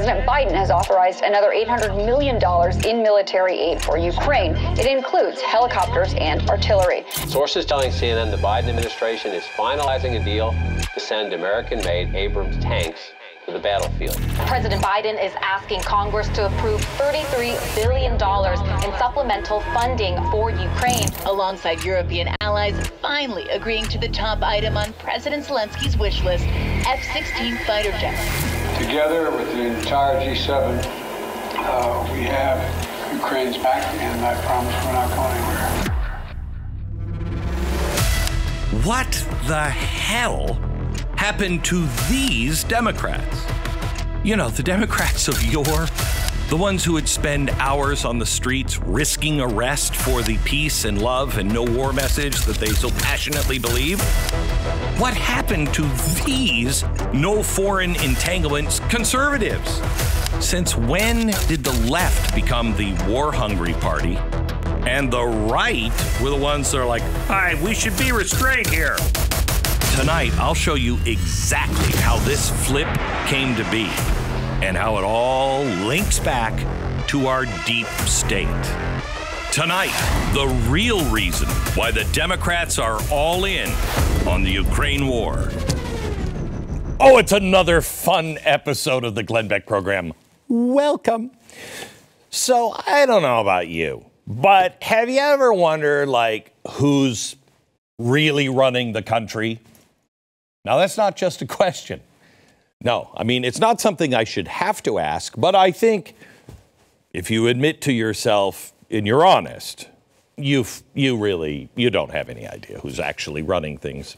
President Biden has authorized another $800 million in military aid for Ukraine. It includes helicopters and artillery. Sources telling CNN the Biden administration is finalizing a deal to send American-made Abrams tanks to the battlefield. President Biden is asking Congress to approve $33 billion in supplemental funding for Ukraine, alongside European allies finally agreeing to the top item on President Zelensky's wish list, F-16 fighter jets. Together with the entire G7, we have Ukraine's back, and I promise we're not going anywhere. What the hell happened to these Democrats? You know, the Democrats of yore, the ones who would spend hours on the streets risking arrest for the peace and love and no war message that they so passionately believe. What happened to these no foreign entanglements conservatives? Since when did the left become the war-hungry party and the right were the ones that are like, "Hi, we should be restrained here"? Tonight, I'll show you exactly how this flip came to be and how it all links back to our deep state. Tonight, the real reason why the Democrats are all in on the Ukraine war. Oh, it's another fun episode of the Glenn Beck program. Welcome. So, I don't know about you, but have you ever wondered, like, who's really running the country? Now, that's not just a question. No, I mean, it's not something I should have to ask, but I think if you admit to yourself and you're honest, you don't have any idea who's actually running things.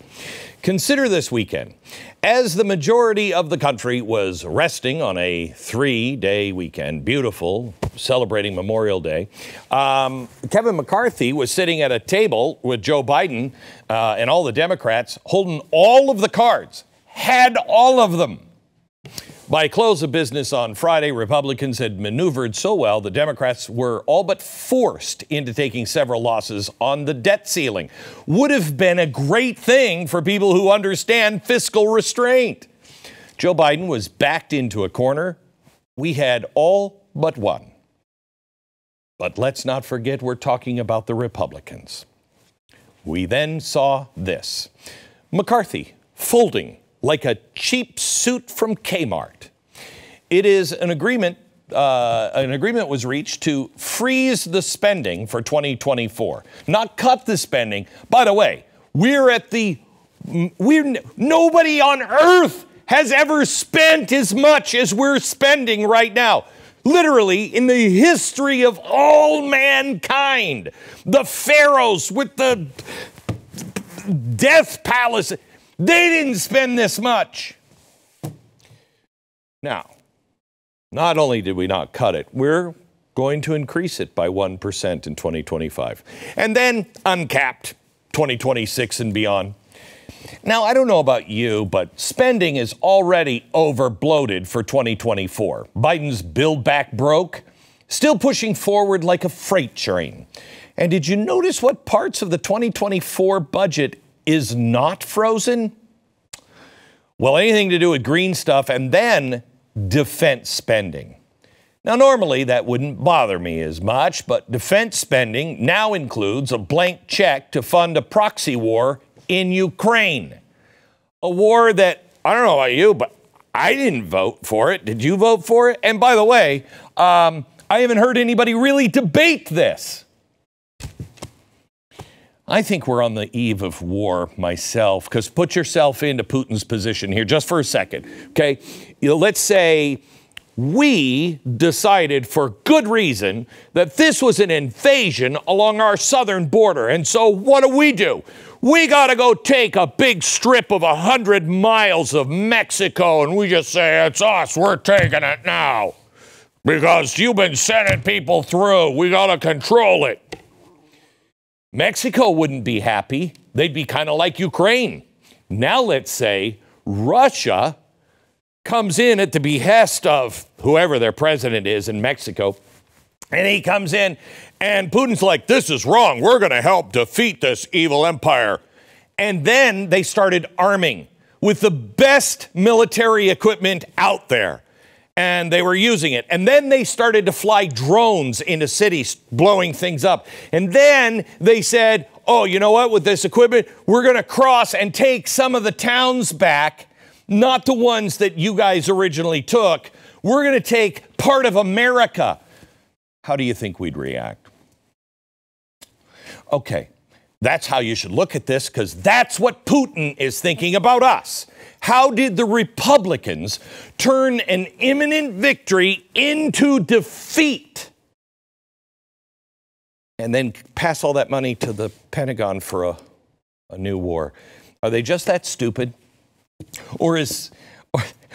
Consider this weekend. As the majority of the country was resting on a 3-day weekend, beautiful, celebrating Memorial Day, Kevin McCarthy was sitting at a table with Joe Biden and all the Democrats holding all of the cards, had all of them. By close of business on Friday, Republicans had maneuvered so well, the Democrats were all but forced into taking several losses on the debt ceiling. Would have been a great thing for people who understand fiscal restraint. Joe Biden was backed into a corner. We had all but one. But let's not forget we're talking about the Republicans. We then saw this. McCarthy folding like a cheap suit from Kmart. It is an agreement was reached to freeze the spending for 2024, not cut the spending. By the way, nobody on earth has ever spent as much as we're spending right now. Literally, in the history of all mankind, the pharaohs with the death palace, they didn't spend this much. Now, not only did we not cut it, we're going to increase it by 1% in 2025. And then uncapped 2026 and beyond. Now, I don't know about you, but spending is already over-bloated for 2024. Biden's Build Back broke, still pushing forward like a freight train. And did you notice what parts of the 2024 budget is not frozen? Well, anything to do with green stuff and then defense spending. Now, normally that wouldn't bother me as much, but defense spending now includes a blank check to fund a proxy war in Ukraine. A war that, I don't know about you, but I didn't vote for it. Did you vote for it? And by the way, I haven't heard anybody really debate this. I think we're on the eve of war myself, because put yourself into Putin's position here just for a second, okay? Let's say we decided for good reason that this was an invasion along our southern border. And so what do? We got to go take a big strip of 100 miles of Mexico, and we just say, it's us, we're taking it now. Because you've been sending people through, we got to control it. Mexico wouldn't be happy. They'd be kind of like Ukraine. Now let's say Russia comes in at the behest of whoever their president is in Mexico, and he comes in, and Putin's like, this is wrong. We're going to help defeat this evil empire. And then they started arming with the best military equipment out there. and they were using it. And then they started to fly drones into cities, blowing things up. And then they said, oh, you know what, with this equipment, we're going to cross and take some of the towns back, not the ones that you guys originally took. We're going to take part of America. How do you think we'd react? Okay, that's how you should look at this, because that's what Putin is thinking about us. How did the Republicans turn an imminent victory into defeat and then pass all that money to the Pentagon for a new war? Are they just that stupid? Or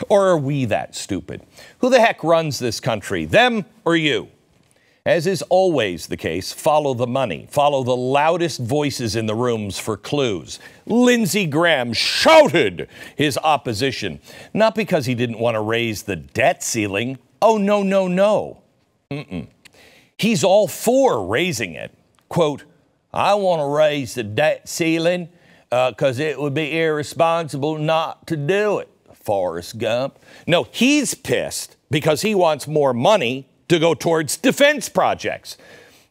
are we that stupid? Who the heck runs this country, them or you? As is always the case, follow the money. Follow the loudest voices in the rooms for clues. Lindsey Graham shouted his opposition, not because he didn't want to raise the debt ceiling. Oh, no, no, no. He's all for raising it. Quote, I want to raise the debt ceiling because it would be irresponsible not to do it, Forrest Gump. No, he's pissed because he wants more money to go towards defense projects,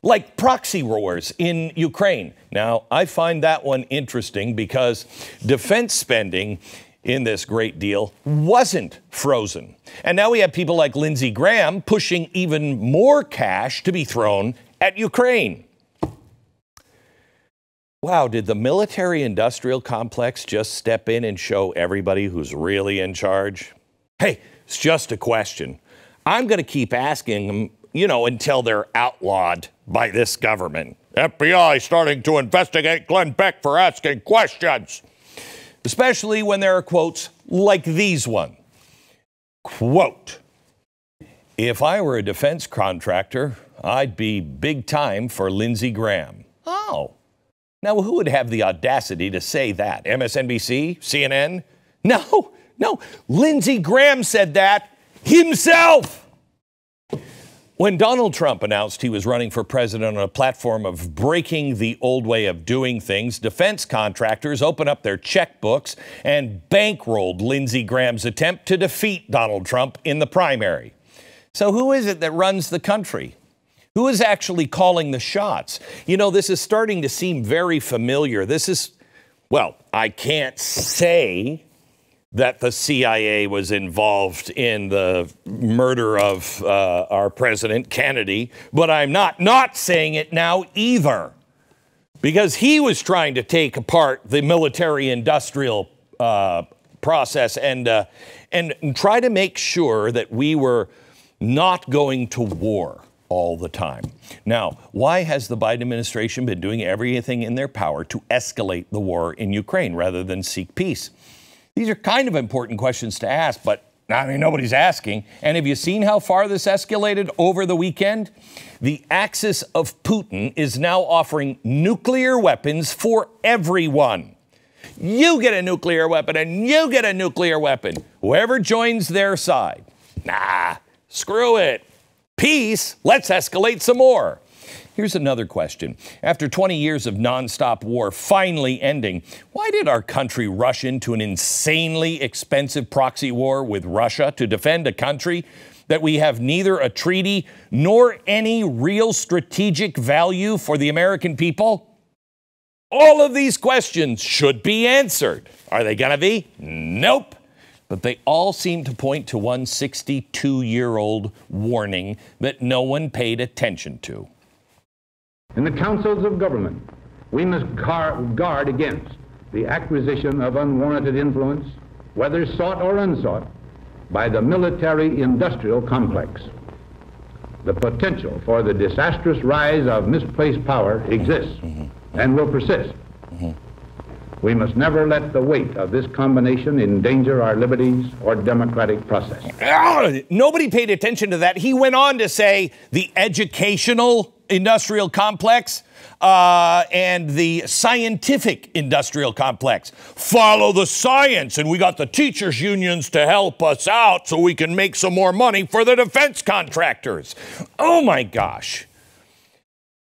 like proxy wars in Ukraine. Now, I find that one interesting because defense spending in this great deal wasn't frozen. And now we have people like Lindsey Graham pushing even more cash to be thrown at Ukraine. Wow, did the military-industrial complex just step in and show everybody who's really in charge? Hey, it's just a question. I'm going to keep asking them, you know, until they're outlawed by this government. FBI starting to investigate Glenn Beck for asking questions. Especially when there are quotes like these one. Quote, if I were a defense contractor, I'd be big time for Lindsey Graham. Oh. Now, who would have the audacity to say that? MSNBC? CNN? No. Lindsey Graham said that himself. When Donald Trump announced he was running for president on a platform of breaking the old way of doing things, defense contractors opened up their checkbooks and bankrolled Lindsey Graham's attempt to defeat Donald Trump in the primary. So who is it that runs the country? Who is actually calling the shots? You know, this is starting to seem very familiar. This is, well, I can't say that the CIA was involved in the murder of our president, Kennedy, but I'm not saying it now either, because he was trying to take apart the military-industrial process and try to make sure that we were not going to war all the time. Now, why has the Biden administration been doing everything in their power to escalate the war in Ukraine rather than seek peace? These are kind of important questions to ask, but I mean, nobody's asking. And have you seen how far this escalated over the weekend? The axis of Putin is now offering nuclear weapons for everyone. You get a nuclear weapon and you get a nuclear weapon. Whoever joins their side. Nah, screw it. Peace, let's escalate some more. Here's another question. After 20 years of nonstop war finally ending, why did our country rush into an insanely expensive proxy war with Russia to defend a country that we have neither a treaty nor any real strategic value for the American people? All of these questions should be answered. Are they going to be? Nope. But they all seem to point to one 62-year-old warning that no one paid attention to. In the councils of government, we must guard against the acquisition of unwarranted influence, whether sought or unsought, by the military-industrial complex. The potential for the disastrous rise of misplaced power exists and will persist. We must never let the weight of this combination endanger our liberties or democratic process. Nobody paid attention to that. He went on to say the educational industrial complex and the scientific industrial complex. Follow the science, and we got the teachers' unions to help us out so we can make some more money for the defense contractors. Oh my gosh.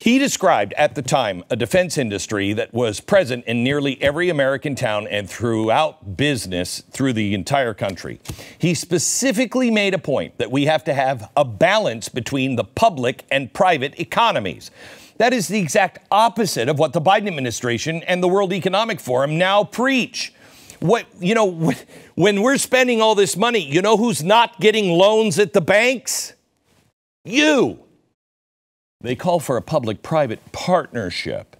He described at the time a defense industry that was present in nearly every American town and throughout business through the entire country. He specifically made a point that we have to have a balance between the public and private economies. That is the exact opposite of what the Biden administration and the World Economic Forum now preach. When we're spending all this money, you know who's not getting loans at the banks? You. They call for a public-private partnership.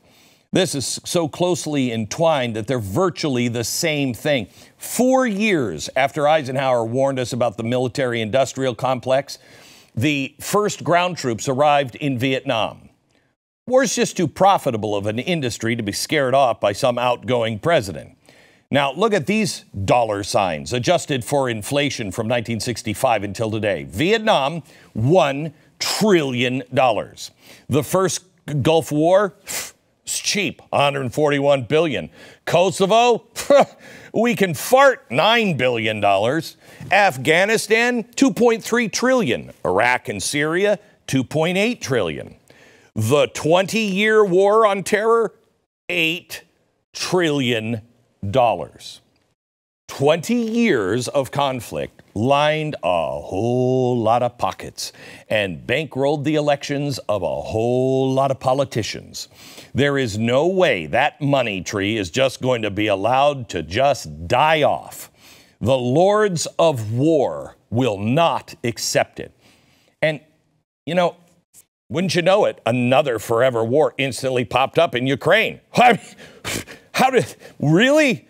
This is so closely entwined that they're virtually the same thing. 4 years after Eisenhower warned us about the military-industrial complex, the first ground troops arrived in Vietnam. War's just too profitable of an industry to be scared off by some outgoing president. Now, look at these dollar signs, adjusted for inflation from 1965 until today. Vietnam, $1 trillion. The first Gulf War, it's cheap, $141 billion. Kosovo, we can fart, $9 billion. Afghanistan, $2.3 trillion. Iraq and Syria, $2.8 trillion. The 20-year war on terror, $8 trillion. 20 years of conflict lined a whole lot of pockets and bankrolled the elections of a whole lot of politicians. There is no way that money tree is just going to be allowed to just die off. The lords of war will not accept it. And, wouldn't you know it, another forever war instantly popped up in Ukraine. I mean, really?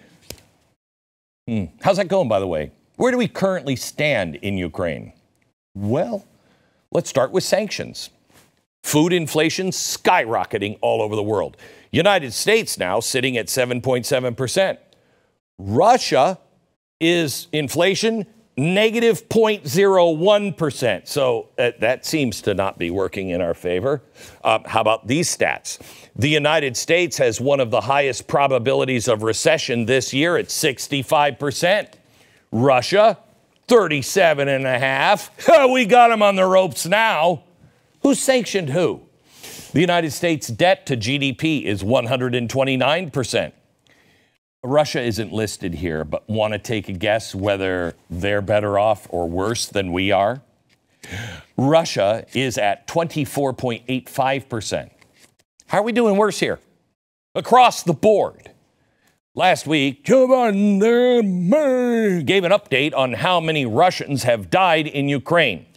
How's that going, by the way? Where do we currently stand in Ukraine? Well, let's start with sanctions. Food inflation skyrocketing all over the world. United States now sitting at 7.7%. Russia is inflation negative 0.01%. So that seems to not be working in our favor. How about these stats? The United States has one of the highest probabilities of recession this year at 65%. Russia, 37.5%. We got them on the ropes now. Who sanctioned who? The United States debt to GDP is 129%. Russia isn't listed here, but want to take a guess whether they're better off or worse than we are? Russia is at 24.85%. How are we doing worse here? Across the board. Last week, Joe Biden gave an update on how many Russians have died in Ukraine.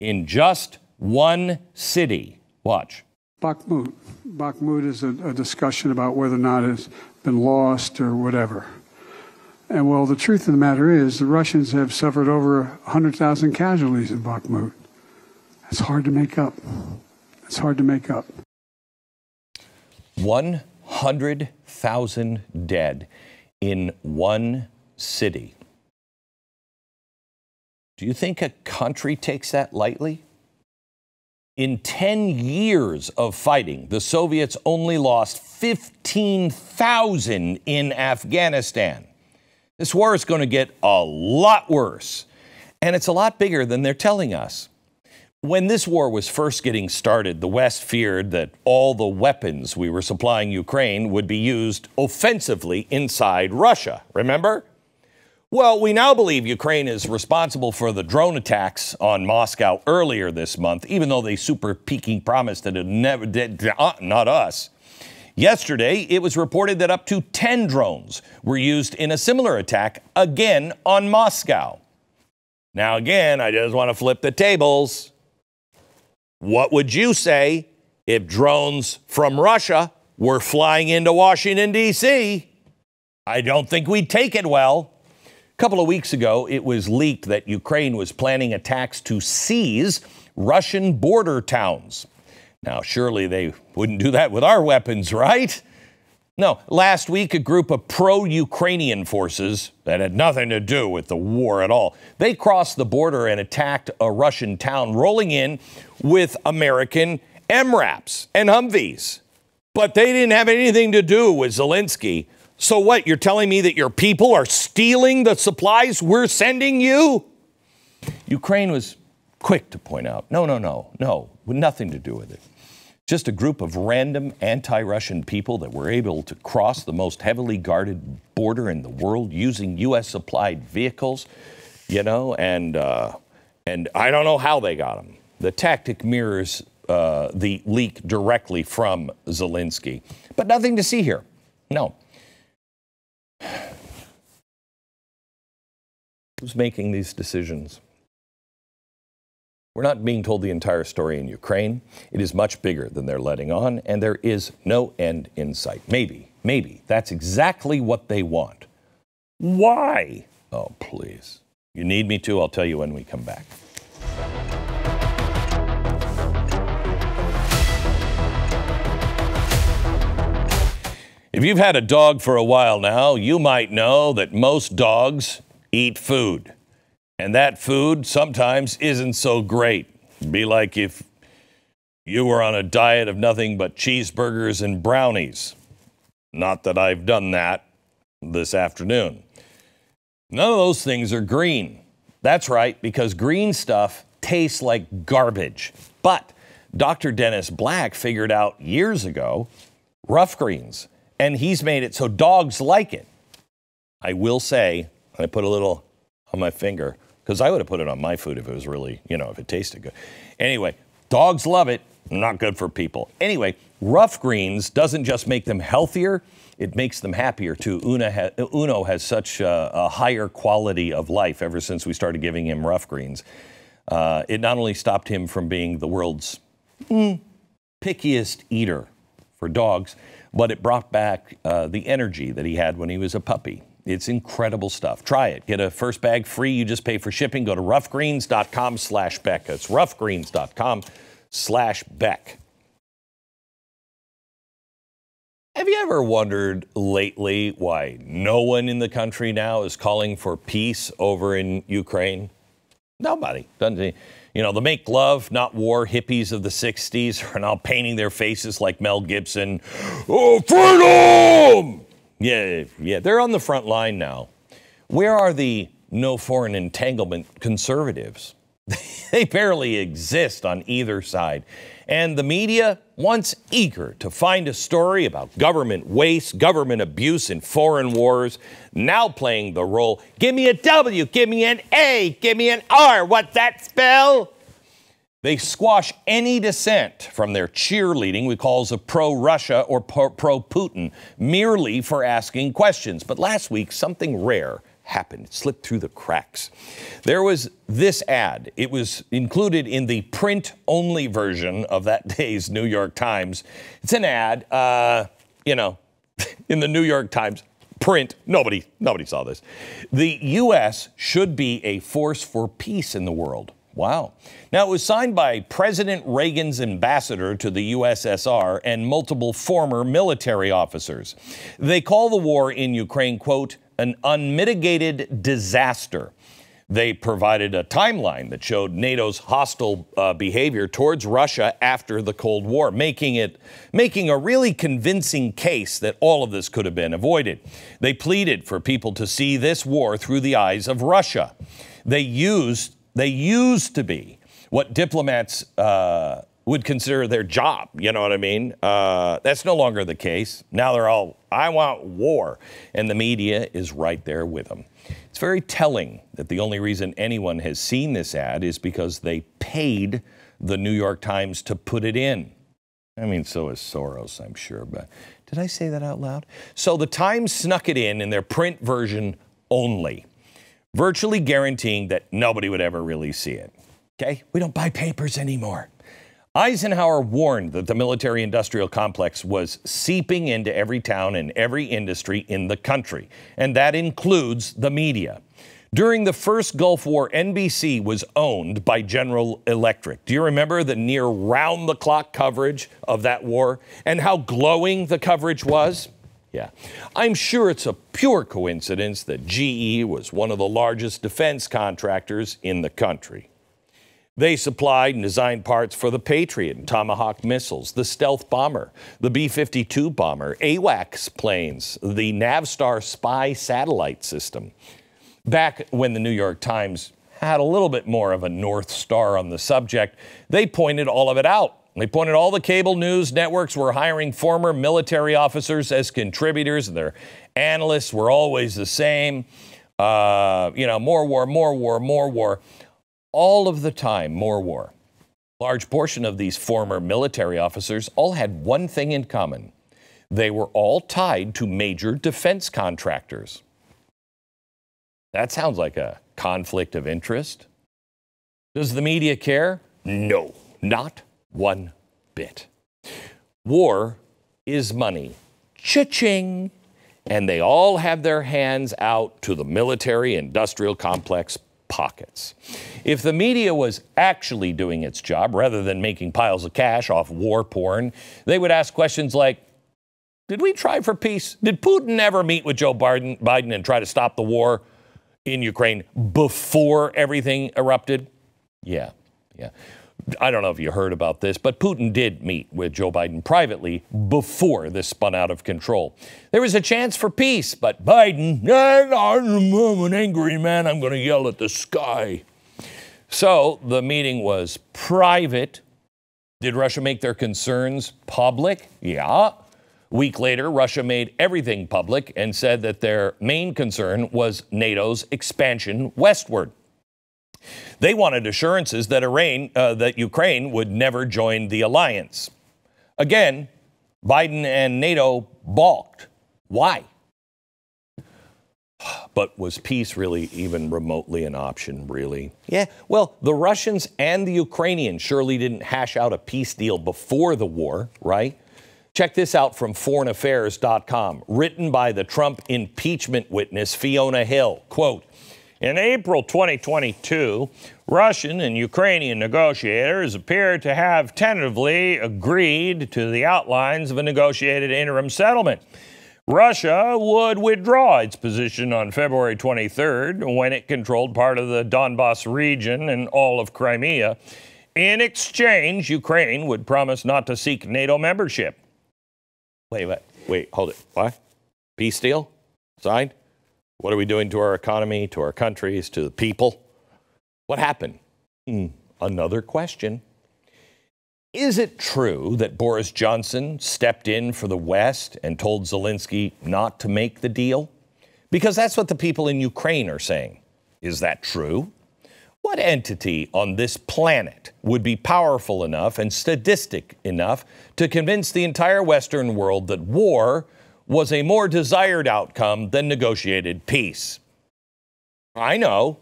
In just one city. Watch. Bakhmut. Bakhmut is a discussion about whether or not it's been lost or whatever. And well, the truth of the matter is the Russians have suffered over 100,000 casualties in Bakhmut. It's hard to make up. It's hard to make up. 100,000 dead in one city. Do you think a country takes that lightly? In 10 years of fighting, the Soviets only lost 15,000 in Afghanistan. This war is going to get a lot worse, and it's a lot bigger than they're telling us. When this war was first getting started, the West feared that all the weapons we were supplying Ukraine would be used offensively inside Russia. Remember? Well, we now believe Ukraine is responsible for the drone attacks on Moscow earlier this month, even though they super peaking promised that it never did, not us. Yesterday, it was reported that up to 10 drones were used in a similar attack, again on Moscow. Now, again, I just want to flip the tables. What would you say if drones from Russia were flying into Washington, D.C.? I don't think we'd take it well. A couple of weeks ago, it was leaked that Ukraine was planning attacks to seize Russian border towns. Now, surely they wouldn't do that with our weapons, right? No, last week, a group of pro-Ukrainian forces that had nothing to do with the war at all, they crossed the border and attacked a Russian town, rolling in with American MRAPs and Humvees. But they didn't have anything to do with Zelensky. So what, you're telling me that your people are stealing the supplies we're sending you? Ukraine was quick to point out, no, nothing to do with it. Just a group of random anti-Russian people that were able to cross the most heavily guarded border in the world using U.S.-supplied vehicles, and I don't know how they got them. The tactic mirrors the leak directly from Zelensky. But nothing to see here. No. Who's making these decisions? We're not being told the entire story in Ukraine. It is much bigger than they're letting on, and there is no end in sight. Maybe that's exactly what they want. Why? Oh, please. You need me to? I'll tell you when we come back. If you've had a dog for a while now, you might know that most dogs eat food. And that food sometimes isn't so great. It'd be like if you were on a diet of nothing but cheeseburgers and brownies. Not that I've done that this afternoon. None of those things are green. That's right, because green stuff tastes like garbage. But Dr. Dennis Black figured out years ago rough greens, and he's made it so dogs like it. I will say, I put a little on my finger, because I would have put it on my food if it was really, if it tasted good. Anyway, dogs love it. Not good for people. Anyway, rough greens doesn't just make them healthier, it makes them happier too. Uno has such a higher quality of life ever since we started giving him rough greens. It not only stopped him from being the world's pickiest eater for dogs, but it brought back the energy that he had when he was a puppy. It's incredible stuff. Try it. Get a first bag free. You just pay for shipping. Go to roughgreens.com/Beck. That's roughgreens.com/Beck. Have you ever wondered lately why no one in the country now is calling for peace over in Ukraine? Nobody. Doesn't. The make love, not war hippies of the 60s are now painting their faces like Mel Gibson. Oh, freedom! Yeah, they're on the front line now. Where are the no foreign entanglement conservatives? They barely exist on either side. And the media, once eager to find a story about government waste, government abuse, and foreign wars, now playing the role, give me a W, give me an A, give me an R, what's that spell? They squash any dissent from their cheerleading we calls a pro-Russia or pro-Putin merely for asking questions. But last week, something rare happened. It slipped through the cracks. There was this ad. It was included in the print-only version of that day's New York Times. It's an ad, in the New York Times. Print. Nobody saw this. The U.S. should be a force for peace in the world. Wow. Now, it was signed by President Reagan's ambassador to the USSR and multiple former military officers. They call the war in Ukraine, quote, an unmitigated disaster. They provided a timeline that showed NATO's hostile behavior towards Russia after the Cold War, making a really convincing case that all of this could have been avoided. They pleaded for people to see this war through the eyes of Russia. They used to be what diplomats would consider their job. You know what I mean? That's no longer the case. Now they're all, I want war. And the media is right there with them. It's very telling that the only reason anyone has seen this ad is because they paid the New York Times to put it in. I mean, so is Soros, I'm sure. But did I say that out loud? So the Times snuck it in their print version only, virtually guaranteeing that nobody would ever really see it. Okay? We don't buy papers anymore. Eisenhower warned that the military-industrial complex was seeping into every town and every industry in the country, and that includes the media. During the first Gulf War, NBC was owned by General Electric. Do you remember the near round-the-clock coverage of that war and how glowing the coverage was? Yeah. I'm sure it's a pure coincidence that GE was one of the largest defense contractors in the country. They supplied and designed parts for the Patriot and Tomahawk missiles, the stealth bomber, the B-52 bomber, AWACS planes, the Navstar spy satellite system. Back when the New York Times had a little bit more of a North Star on the subject, they pointed all of it out They pointed all the cable news networks were hiring former military officers as contributors, and their analysts were always the same. More war, more war, more war. All of the time, more war. Large portion of these former military officers all had one thing in common. They were all tied to major defense contractors. That sounds like a conflict of interest. Does the media care? No, not one bit. War is money. Cha-ching. And they all have their hands out to the military-industrial complex pockets. If the media was actually doing its job rather than making piles of cash off war porn, they would ask questions like, did we try for peace? Did Putin ever meet with Joe Biden and try to stop the war in Ukraine before everything erupted? Yeah. I don't know if you heard about this, but Putin did meet with Joe Biden privately before this spun out of control. There was a chance for peace, but Biden, I'm an angry man, I'm going to yell at the sky. So the meeting was private. Did Russia make their concerns public? Yeah. A week later, Russia made everything public and said that their main concern was NATO's expansion westward. They wanted assurances that Ukraine would never join the alliance. Again, Biden and NATO balked. Why? But was peace really even remotely an option, really? Yeah, well, the Russians and the Ukrainians surely didn't hash out a peace deal before the war, right? Check this out from foreignaffairs.com, written by the Trump impeachment witness Fiona Hill. Quote, in April 2022, Russian and Ukrainian negotiators appear to have tentatively agreed to the outlines of a negotiated interim settlement. Russia would withdraw its position on February 23rd when it controlled part of the Donbas region and all of Crimea. In exchange, Ukraine would promise not to seek NATO membership. Wait, hold it. What? Peace deal? Signed? What are we doing to our economy, to our countries, to the people? What happened? Another question. Is it true that Boris Johnson stepped in for the West and told Zelensky not to make the deal? Because that's what the people in Ukraine are saying. Is that true? What entity on this planet would be powerful enough and sadistic enough to convince the entire Western world that war was a more desired outcome than negotiated peace? I know.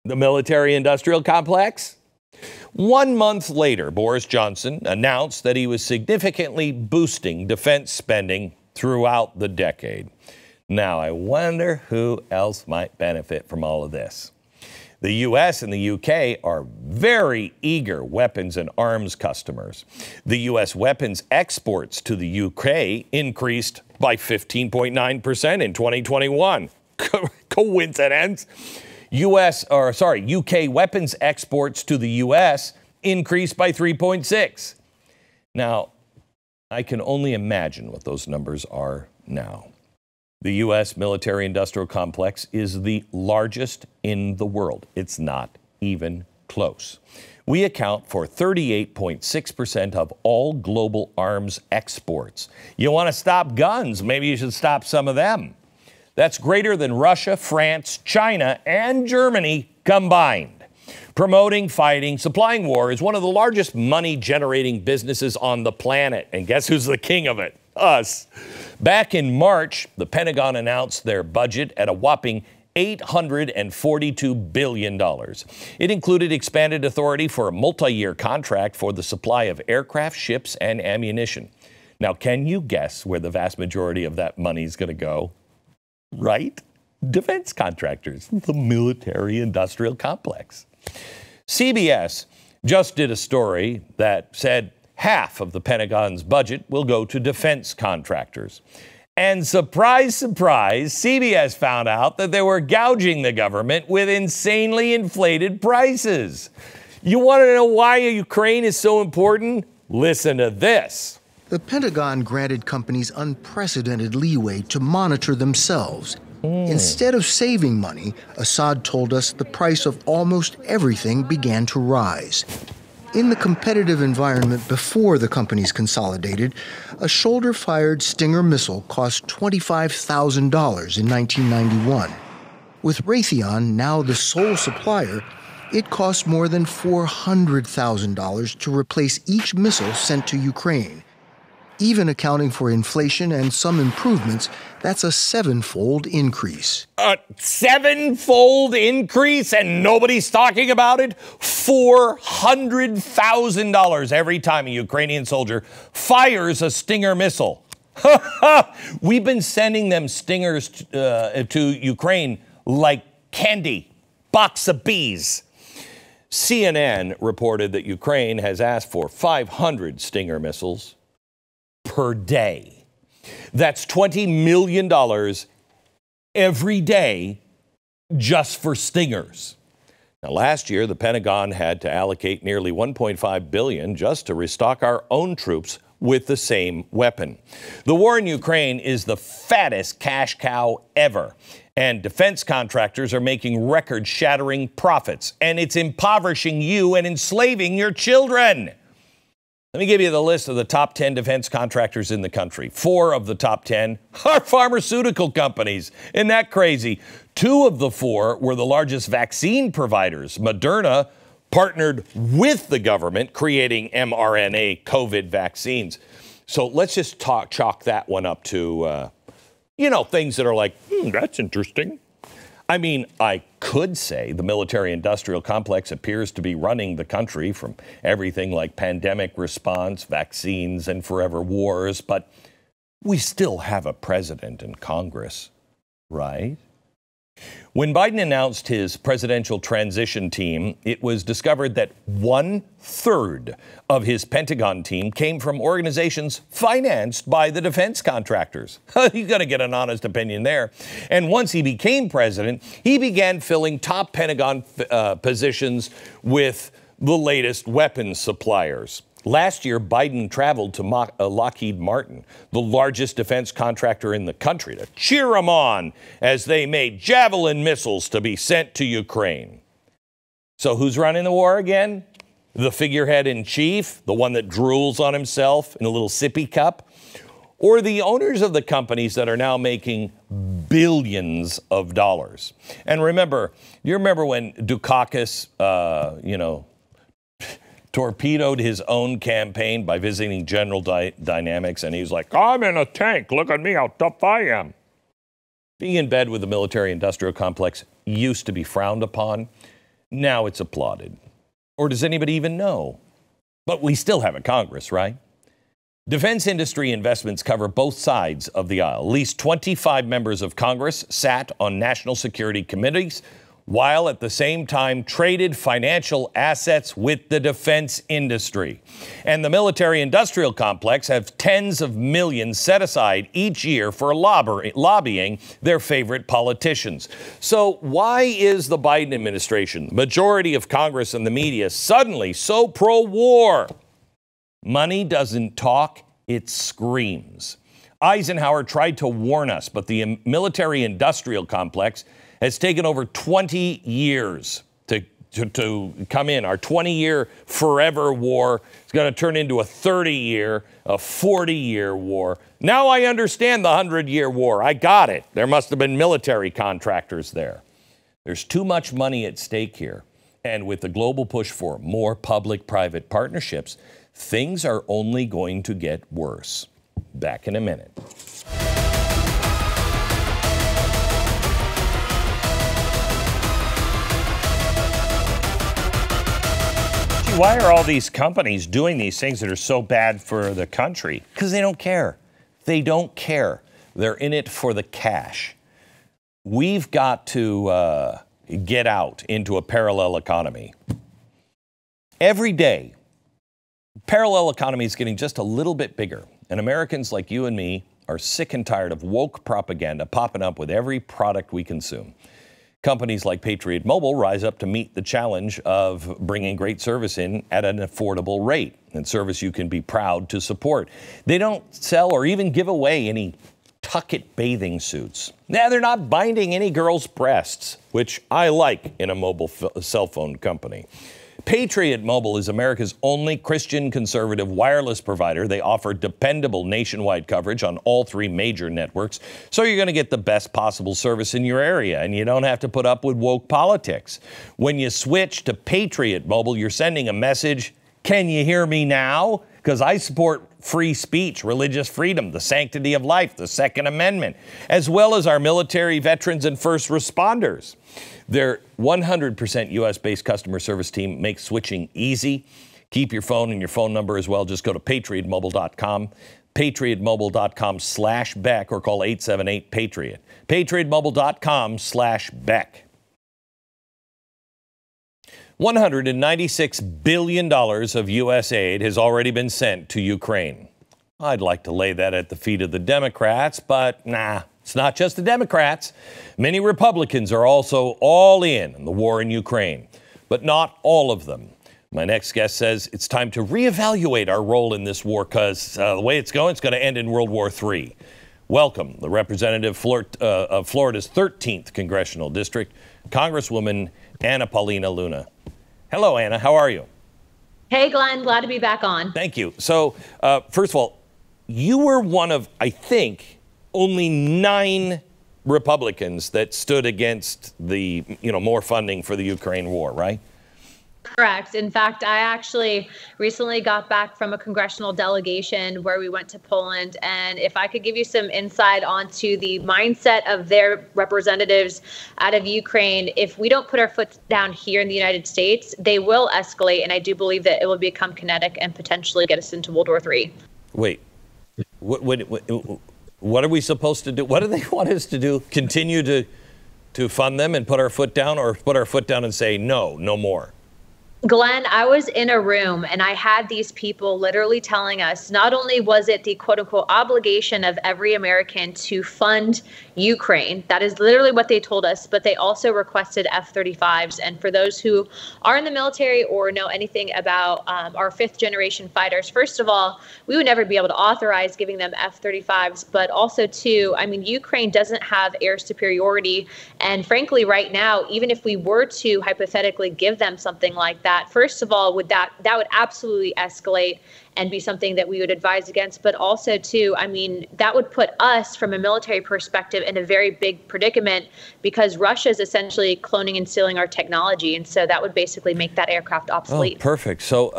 The military-industrial complex? 1 month later, Boris Johnson announced that he was significantly boosting defense spending throughout the decade. Now, I wonder who else might benefit from all of this. The U.S. and the U.K. are very eager weapons and arms customers. The U.S. weapons exports to the U.K. increased by 15.9% in 2021. Coincidence? UK weapons exports to the U.S. increased by 3.6%. Now, I can only imagine what those numbers are now. The U.S. military-industrial complex is the largest in the world. It's not even close. We account for 38.6% of all global arms exports. You want to stop guns, maybe you should stop some of them. That's greater than Russia, France, China, and Germany combined. Promoting, fighting, supplying war is one of the largest money-generating businesses on the planet. And guess who's the king of it? Us. Back in March, the Pentagon announced their budget at a whopping $842 billion. It included expanded authority for a multi-year contract for the supply of aircraft, ships, and ammunition. Now, can you guess where the vast majority of that money is going to go? Right? Defense contractors, the military-industrial complex. CBS just did a story that said half of the Pentagon's budget will go to defense contractors. And surprise, surprise, CBS found out that they were gouging the government with insanely inflated prices. You want to know why Ukraine is so important? Listen to this. The Pentagon granted companies unprecedented leeway to monitor themselves. Instead of saving money, Assad told us the price of almost everything began to rise. In the competitive environment before the companies consolidated, a shoulder-fired Stinger missile cost $25,000 in 1991. With Raytheon now the sole supplier, it cost more than $400,000 to replace each missile sent to Ukraine. Even accounting for inflation and some improvements, that's a seven-fold increase. A seven-fold increase and nobody's talking about it? $400,000 every time a Ukrainian soldier fires a Stinger missile. We've been sending them Stingers to Ukraine like candy, box of bees. CNN reported that Ukraine has asked for 500 Stinger missiles per day. That's $20 million every day just for Stingers. Now, last year, the Pentagon had to allocate nearly $1.5 billion just to restock our own troops with the same weapon. The war in Ukraine is the fattest cash cow ever, and defense contractors are making record-shattering profits, and it's impoverishing you and enslaving your children. Let me give you the list of the top 10 defense contractors in the country. 4 of the top 10 are pharmaceutical companies. Isn't that crazy? 2 of the 4 were the largest vaccine providers. Moderna partnered with the government creating mRNA COVID vaccines. So let's just chalk that one up to, things that are like, that's interesting. I mean, I could say the military-industrial complex appears to be running the country from everything like pandemic response, vaccines, and forever wars, but we still have a president and Congress, right? When Biden announced his presidential transition team, it was discovered that 1/3 of his Pentagon team came from organizations financed by the defense contractors. He's going to get an honest opinion there. And once he became president, he began filling top Pentagon positions with the latest weapons suppliers. Last year, Biden traveled to Lockheed Martin, the largest defense contractor in the country, to cheer them on as they made Javelin missiles to be sent to Ukraine. So who's running the war again? The figurehead in chief, the one that drools on himself in a little sippy cup? Or the owners of the companies that are now making billions of dollars? And remember, you remember when Dukakis, torpedoed his own campaign by visiting General Dynamics, and he's like, I'm in a tank. Look at me, how tough I am. Being in bed with the military-industrial complex used to be frowned upon. Now it's applauded. Or does anybody even know? But we still have a Congress, right? Defense industry investments cover both sides of the aisle. At least 25 members of Congress sat on national security committees, while at the same time traded financial assets with the defense industry. And the military-industrial complex have tens of millions set aside each year for lobbying their favorite politicians. So why is the Biden administration, the majority of Congress and the media, suddenly so pro-war? Money doesn't talk, it screams. Eisenhower tried to warn us, but the military-industrial complex has taken over 20 years to come in. Our 20-year forever war is going to turn into a 30-year, a 40-year war. Now I understand the 100-year war. I got it. There must have been military contractors there. There's too much money at stake here. And with the global push for more public-private partnerships, things are only going to get worse. Back in a minute. Why are all these companies doing these things that are so bad for the country? Because they don't care. They don't care. They're in it for the cash. We've got to get out into a parallel economy. Every day, parallel economy is getting just a little bit bigger. And Americans like you and me are sick and tired of woke propaganda popping up with every product we consume. Companies like Patriot Mobile rise up to meet the challenge of bringing great service in at an affordable rate, and service you can be proud to support. They don't sell or even give away any tuck-it bathing suits. Now, they're not binding any girl's breasts, which I like in a mobile cell phone company. Patriot Mobile is America's only Christian conservative wireless provider. They offer dependable nationwide coverage on all 3 major networks, so you're going to get the best possible service in your area, and you don't have to put up with woke politics. When you switch to Patriot Mobile, you're sending a message, can you hear me now? Because I support free speech, religious freedom, the sanctity of life, the Second Amendment, as well as our military, veterans, and first responders. Their 100% U.S.-based customer service team makes switching easy. Keep your phone and your phone number as well. Just go to patriotmobile.com, patriotmobile.com/Beck, or call 878-PATRIOT. patriotmobile.com/Beck. $196 billion of U.S. aid has already been sent to Ukraine. I'd like to lay that at the feet of the Democrats, but nah, it's not just the Democrats. Many Republicans are also all in the war in Ukraine, but not all of them. My next guest says it's time to reevaluate our role in this war because the way it's going to end in World War III. Welcome, the representative of Florida's 13th Congressional District, Congresswoman Anna Paulina Luna. Hello, Anna. How are you? Hey, Glenn. Glad to be back on. Thank you. So, first of all, you were one of, I think, only 9 Republicans that stood against the, more funding for the Ukraine war, right? Correct. In fact, I actually recently got back from a congressional delegation where we went to Poland. And if I could give you some insight onto the mindset of their representatives out of Ukraine, if we don't put our foot down here in the United States, they will escalate. And I do believe that it will become kinetic and potentially get us into World War III. Wait, what are we supposed to do? What do they want us to do? Continue to fund them and put our foot down, or put our foot down and say, no more? Glenn, I was in a room and I had these people literally telling us not only was it the quote unquote obligation of every American to fund Ukraine, that is literally what they told us, but they also requested F-35s. And for those who are in the military or know anything about our 5th generation fighters, first of all, we would never be able to authorize giving them F-35s, but also too, Ukraine doesn't have air superiority. And frankly, right now, even if we were to hypothetically give them something like that, first of all, that would absolutely escalate and be something that we would advise against. But also, too, that would put us from a military perspective in a very big predicament because Russia is essentially cloning and stealing our technology. And so that would basically make that aircraft obsolete. Oh, perfect. So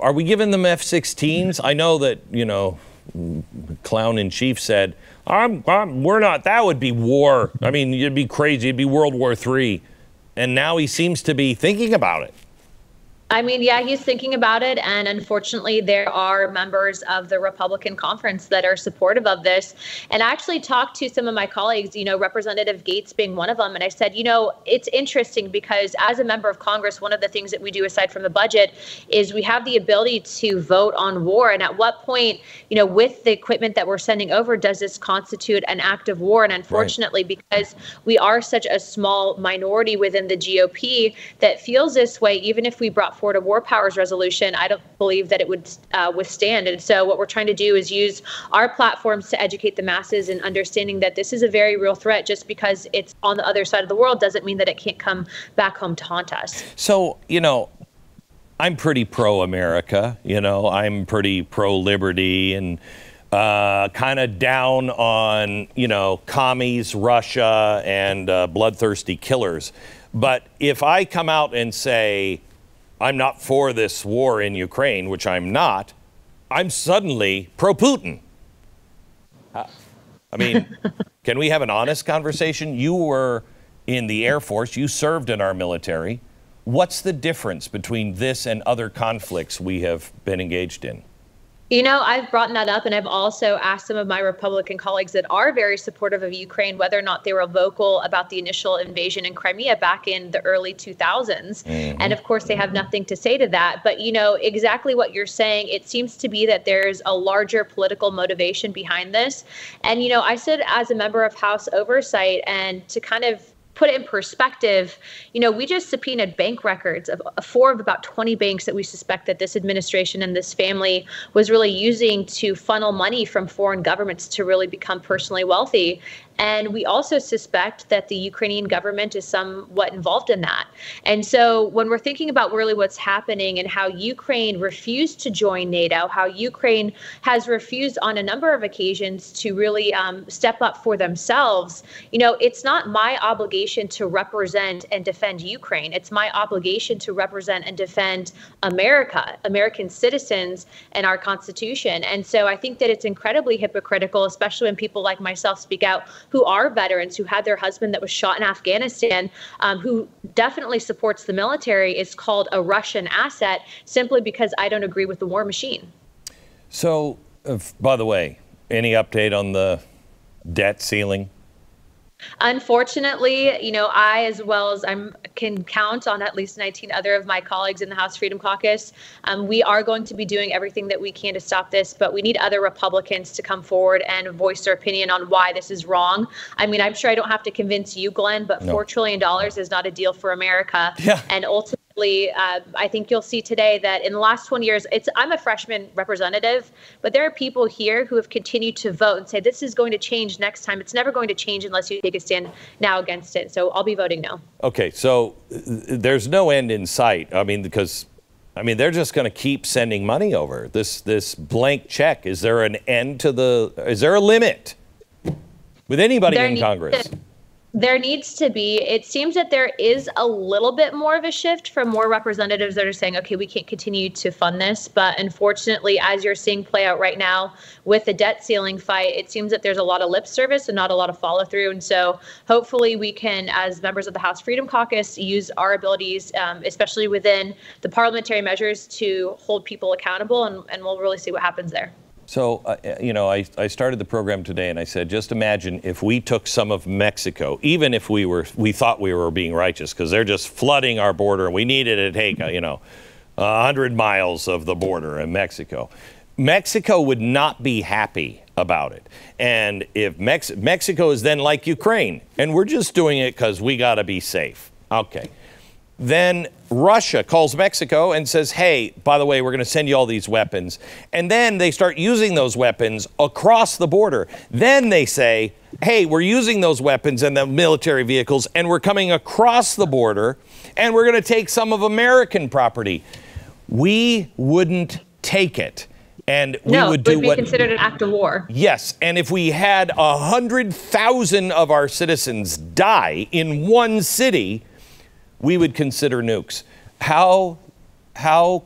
are we giving them F-16s? I know that, Clown in Chief said, we're not. That would be war. It'd be crazy. It'd be World War III. And now he seems to be thinking about it. Yeah, he's thinking about it. And unfortunately, there are members of the Republican conference that are supportive of this. And I actually talked to some of my colleagues, Representative Gates being one of them. And I said, it's interesting because as a member of Congress, one of the things that we do aside from the budget is we have the ability to vote on war. And at what point, with the equipment that we're sending over, does this constitute an act of war? And unfortunately, because we are such a small minority within the GOP that feels this way, even if we brought forward a war powers resolution, I don't believe that it would withstand. And so what we're trying to do is use our platforms to educate the masses in understanding that this is a very real threat. Just because it's on the other side of the world doesn't mean that it can't come back home to haunt us. So, I'm pretty pro-America. I'm pretty pro-liberty and kind of down on, commies, Russia, and bloodthirsty killers. But if I come out and say, I'm not for this war in Ukraine, which I'm not, I'm suddenly pro-Putin. Can we have an honest conversation? You were in the Air Force. You served in our military. What's the difference between this and other conflicts we have been engaged in? I've brought that up, and I've also asked some of my Republican colleagues that are very supportive of Ukraine whether or not they were vocal about the initial invasion in Crimea back in the early 2000s. Mm-hmm. And of course, they have nothing to say to that. But, exactly what you're saying, it seems to be that there's a larger political motivation behind this. And, I sit as a member of House Oversight, and to kind of put it in perspective, we just subpoenaed bank records of 4 of about 20 banks that we suspect that this administration and this family was really using to funnel money from foreign governments to really become personally wealthy. And we also suspect that the Ukrainian government is somewhat involved in that. And so when we're thinking about really what's happening and how Ukraine refused to join NATO, how Ukraine has refused on a number of occasions to really step up for themselves, it's not my obligation to represent and defend Ukraine. It's my obligation to represent and defend America, American citizens, and our Constitution. And so I think that it's incredibly hypocritical, especially when people like myself speak out, who are veterans, who had their husband that was shot in Afghanistan, who definitely supports the military, is called a Russian asset simply because I don't agree with the war machine. So, by the way, any update on the debt ceiling? Unfortunately, I, as well as can count on at least 19 other of my colleagues in the House Freedom Caucus, we are going to be doing everything that we can to stop this, but we need other Republicans to come forward and voice their opinion on why this is wrong. I mean, I'm sure I don't have to convince you, Glenn, but $4 trillion is not a deal for America. Yeah. And ultimately, I think you'll see today that in the last 20 years, I'm a freshman representative, but there are people here who have continued to vote and say this is going to change next time. It's never going to change unless you take a stand now against it. So I'll be voting no. Okay, so there's no end in sight. I mean, because they're just going to keep sending money over. This blank check. Is there an end to is there a limit with anybody in Congress? There needs to be. It seems that there is a little bit more of a shift from more representatives that are saying, okay, we can't continue to fund this. But unfortunately, as you're seeing play out right now with the debt ceiling fight, it seems that there's a lot of lip service and not a lot of follow through. And so hopefully we can, as members of the House Freedom Caucus, use our abilities, especially within the parliamentary measures, to hold people accountable. And we'll really see what happens there. So, I started the program today and I said, just imagine if we took some of Mexico, even if we thought we were being righteous, because they're just flooding our border and we needed to take, 100 miles of the border in Mexico. Mexico would not be happy about it. And if Mexico is then like Ukraine, and we're just doing it because we got to be safe. Okay. Then Russia calls Mexico and says, hey, by the way, we're going to send you all these weapons. And then they start using those weapons across the border. Then they say, hey, we're using those weapons and the military vehicles, and we're coming across the border, and we're going to take some of American property. We wouldn't take it. And we would do what... it would be considered an act of war. Yes, and if we had 100,000 of our citizens die in one city, we would consider nukes. How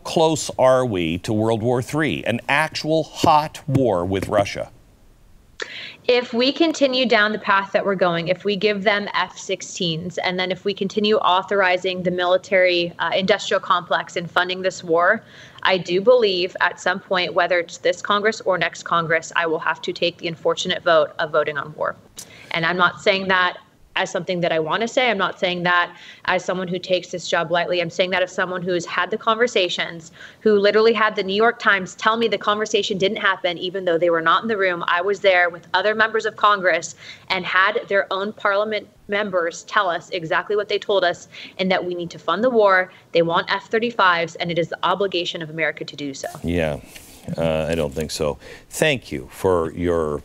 close are we to World War III, an actual hot war with Russia? If we continue down the path that we're going, if we give them F-16s, and then if we continue authorizing the military industrial complex and funding this war, I do believe at some point, whether it's this Congress or next Congress, I will have to take the unfortunate vote of voting on war. And I'm not saying that as something that I want to say. I'm not saying that as someone who takes this job lightly. I'm saying that as someone who has had the conversations, who literally had the New York Times tell me the conversation didn't happen, even though they were not in the room. I was there with other members of Congress and had their own parliament members tell us exactly what they told us, and that we need to fund the war. They want F-35s, and it is the obligation of America to do so. Yeah, I don't think so. Thank you for your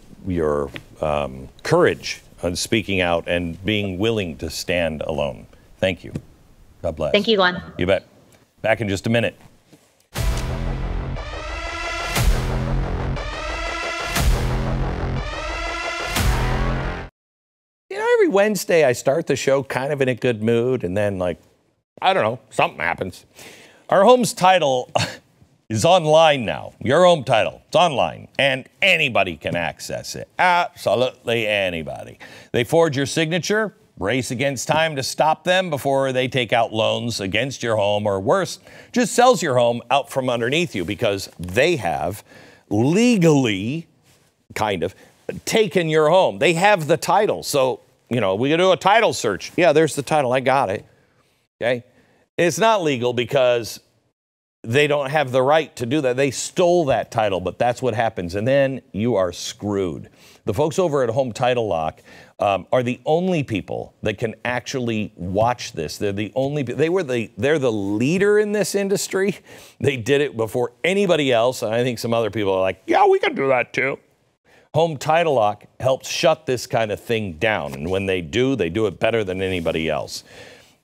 courage on speaking out and being willing to stand alone. Thank you. God bless. Thank you, Glenn. You bet. Back in just a minute. Every Wednesday I start the show kind of in a good mood, and then, I don't know, something happens. Our home's title is online now. Your home title. It's online, and anybody can access it. Absolutely anybody. They forge your signature, race against time to stop them before they take out loans against your home, or worse, just sells your home out from underneath you because they have legally taken your home. They have the title. So, we can do a title search. Yeah, there's the title. I got it. Okay. It's not legal because they don't have the right to do that. They stole that title, but that's what happens. And then you are screwed. The folks over at Home Title Lock are the only people that can actually watch this. They're the only, they're the leader in this industry. They did it before anybody else. And I think some other people are like, yeah, we can do that too. Home Title Lock helps shut this kind of thing down. And when they do it better than anybody else.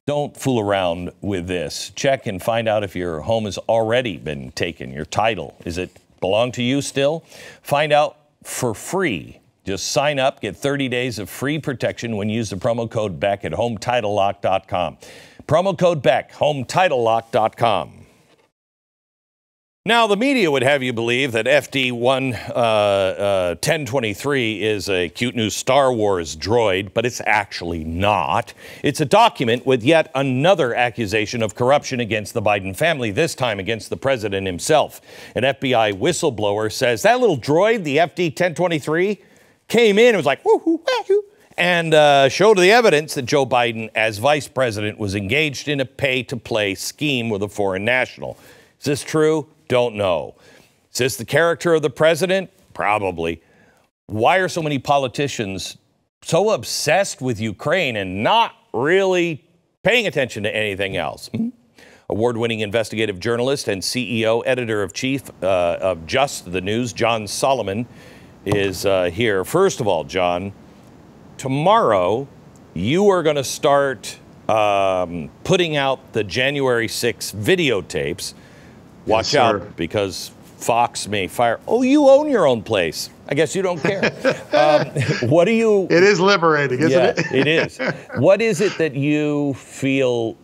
Don't fool around with this. Check and find out if your home has already been taken, your title. Is it belong to you still? Find out for free. Just sign up, get 30 days of free protection when you use the promo code Beck at HomeTitleLock.com. Promo code Beck, HomeTitleLock.com. Now, the media would have you believe that FD 1023 is a cute new Star Wars droid, but it's actually not. It's a document with yet another accusation of corruption against the Biden family, this time against the president himself. An FBI whistleblower says that little droid, the FD 1023, came in and was like, woohoo, wahoo, and showed the evidence that Joe Biden, as vice president, was engaged in a pay-to-play scheme with a foreign national. Is this true? Don't know. Is this the character of the president? Probably. Why are so many politicians so obsessed with Ukraine and not really paying attention to anything else? Award-winning investigative journalist and CEO, editor-in-chief of Just the News, John Solomon, is here. First of all, John, tomorrow you are going to start putting out the January 6 videotapes. Watch out, because Fox may fire. Oh, you own your own place. I guess you don't care. What do you... It is liberating, isn't it? It is. What is it that you feel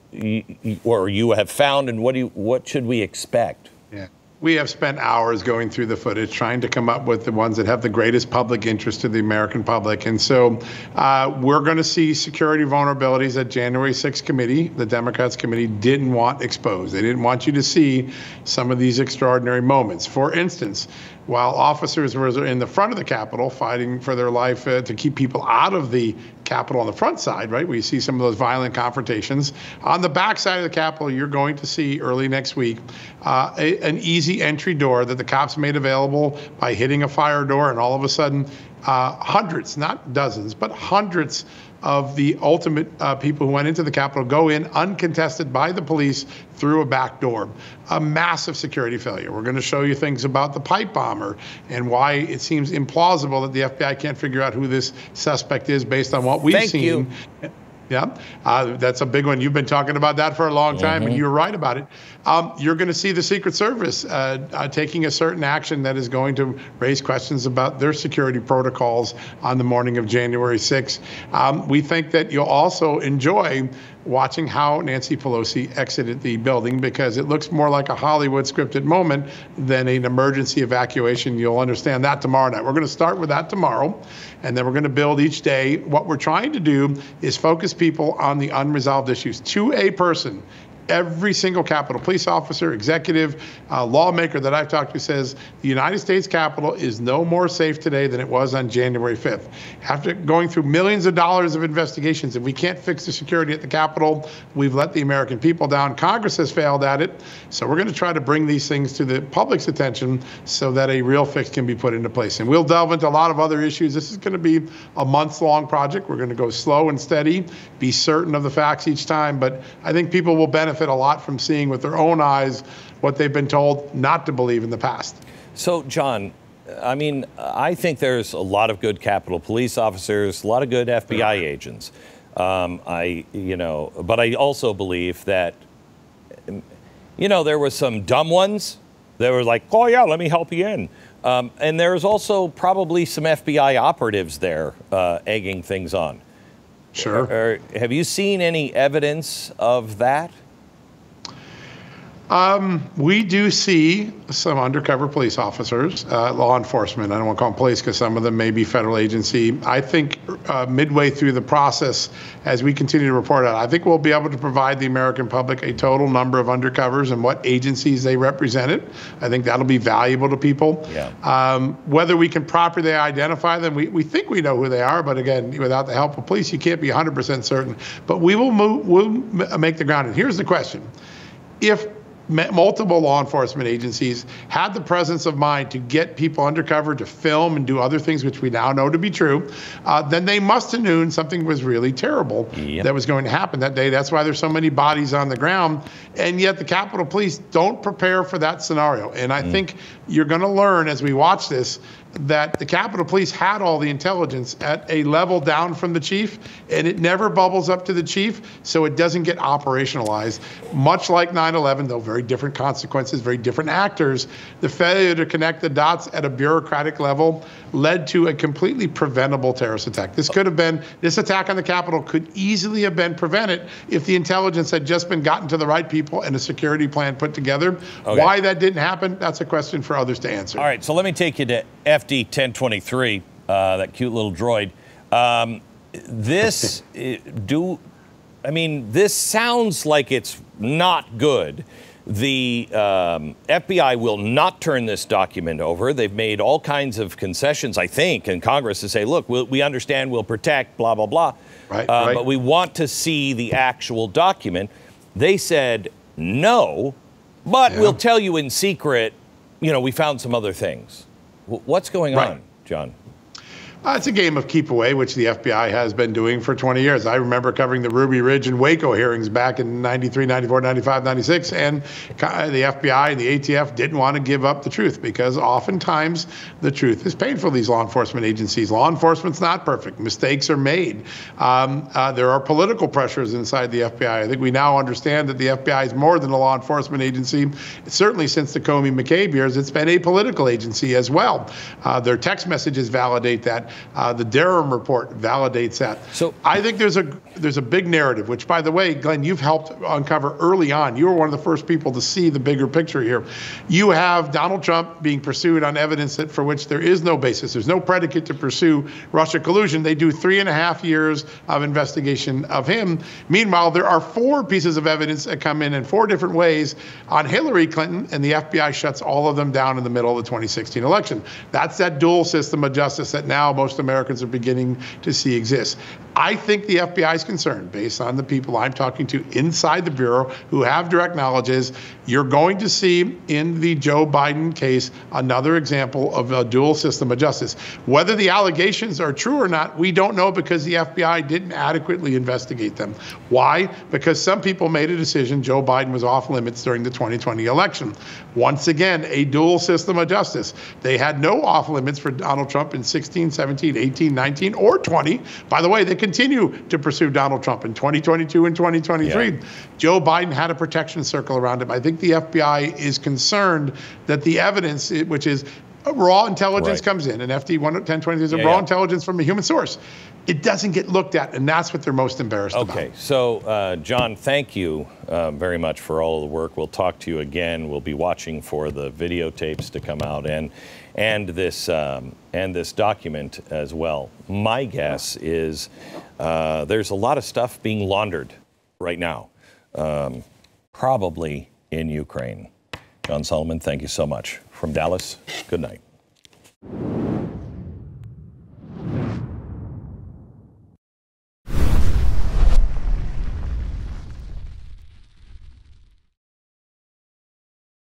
or you have found, and what should we expect? Yeah. We have spent hours going through the footage, trying to come up with the ones that have the greatest public interest to the American public. And so we're going to see security vulnerabilities that January 6th committee, the Democrats committee, didn't want exposed. They didn't want you to see some of these extraordinary moments. For instance, while officers were in the front of the Capitol fighting for their life to keep people out of the Capitol on the front side, right, where you see some of those violent confrontations, on the back side of the Capitol, you're going to see early next week an easy entry door that the cops made available by hitting a fire door, and all of a sudden hundreds, not dozens, but hundreds of the ultimate people who went into the Capitol go in uncontested by the police through a back door. A massive security failure. We're going to show you things about the pipe bomber and why it seems implausible that the FBI can't figure out who this suspect is based on what we've seen. Yeah, that's a big one. You've been talking about that for a long time, and you're right about it. You're going to see the Secret Service taking a certain action that is going to raise questions about their security protocols on the morning of January 6th. We think that you'll also enjoy watching how Nancy Pelosi exited the building, because it looks more like a Hollywood scripted moment than an emergency evacuation. You'll understand that tomorrow night. We're going to start with that tomorrow, and then we're going to build each day. What we're trying to do is focus people on the unresolved issues to a person. Every single Capitol police officer, executive, lawmaker that I've talked to says the United States Capitol is no more safe today than it was on January 5th. After going through millions of dollars of investigations, if we can't fix the security at the Capitol, we've let the American people down. Congress has failed at it. So we're going to try to bring these things to the public's attention so that a real fix can be put into place. And we'll delve into a lot of other issues. This is going to be a months-long project. We're going to go slow and steady, be certain of the facts each time. But I think people will benefit a lot from seeing with their own eyes what they've been told not to believe in the past. So, John, I mean, I think there's a lot of good Capitol Police officers, a lot of good FBI agents. But I also believe that, there were some dumb ones that were like, oh yeah, let me help you in. And there's also probably some FBI operatives there egging things on. Sure. Have you seen any evidence of that? We do see some undercover police officers, law enforcement. I don't want to call them police because some of them may be federal agency. I think midway through the process, as we continue to report out, I think we'll be able to provide the American public a total number of undercovers and what agencies they represented. I think that'll be valuable to people. Yeah. Whether we can properly identify them, we think we know who they are, but again, without the help of police, you can't be 100% certain. But we'll make the ground. And here's the question. If multiple law enforcement agencies had the presence of mind to get people undercover to film and do other things, which we now know to be true, then they must have known something was really terrible that was going to happen that day. That's why there's so many bodies on the ground. And yet the Capitol Police don't prepare for that scenario. And I think you're going to learn as we watch this that the Capitol Police had all the intelligence at a level down from the chief, and it never bubbles up to the chief, so it doesn't get operationalized. Much like 9/11, though very different consequences, very different actors, the failure to connect the dots at a bureaucratic level led to a completely preventable terrorist attack. This attack on the Capitol could easily have been prevented if the intelligence had just been gotten to the right people and a security plan put together. Okay. Why that didn't happen, that's a question for others to answer. All right, so let me take you to FD-1023, that cute little droid. This sounds like it's not good. The FBI will not turn this document over. They've made all kinds of concessions, I think, in Congress to say, look, we understand, we'll protect, blah, blah, blah. Right. But we want to see the actual document. They said no, but we'll tell you in secret, we found some other things. What's going on, John? It's a game of keep away, which the FBI has been doing for 20 years. I remember covering the Ruby Ridge and Waco hearings back in 93, 94, 95, 96, and the FBI and the ATF didn't want to give up the truth because oftentimes the truth is painful. These law enforcement agencies, law enforcement's not perfect. Mistakes are made. There are political pressures inside the FBI. I think we now understand that the FBI is more than a law enforcement agency. Certainly since the Comey-McCabe years, it's been a political agency as well. Their text messages validate that. The Durham report validates that. So I think there's a big narrative, which, by the way, Glenn, you've helped uncover early on. You were one of the first people to see the bigger picture here. You have Donald Trump being pursued on evidence for which there is no basis. There's no predicate to pursue Russia collusion. They do 3.5 years of investigation of him. Meanwhile, there are 4 pieces of evidence that come in 4 different ways on Hillary Clinton, and the FBI shuts all of them down in the middle of the 2016 election. That's that dual system of justice that now most Americans are beginning to see exist. I think the FBI is concerned, based on the people I'm talking to inside the Bureau who have direct knowledge, is you're going to see in the Joe Biden case another example of a dual system of justice. Whether the allegations are true or not, we don't know because the FBI didn't adequately investigate them. Why? Because some people made a decision Joe Biden was off limits during the 2020 election. Once again, a dual system of justice. They had no off limits for Donald Trump in 16, 17, 18, 19, or 20. By the way, they continue to pursue Donald Trump in 2022 and 2023. Yeah. Joe Biden had a protection circle around him. I think the FBI is concerned that the evidence, which is raw intelligence, comes in, and FD-1023 is raw intelligence from a human source. It doesn't get looked at, and that's what they're most embarrassed about. Okay, so John, thank you very much for all of the work. We'll talk to you again. We'll be watching for the videotapes to come out and this document as well. My guess is there's a lot of stuff being laundered right now, probably in Ukraine. John Solomon, thank you so much. From Dallas, good night.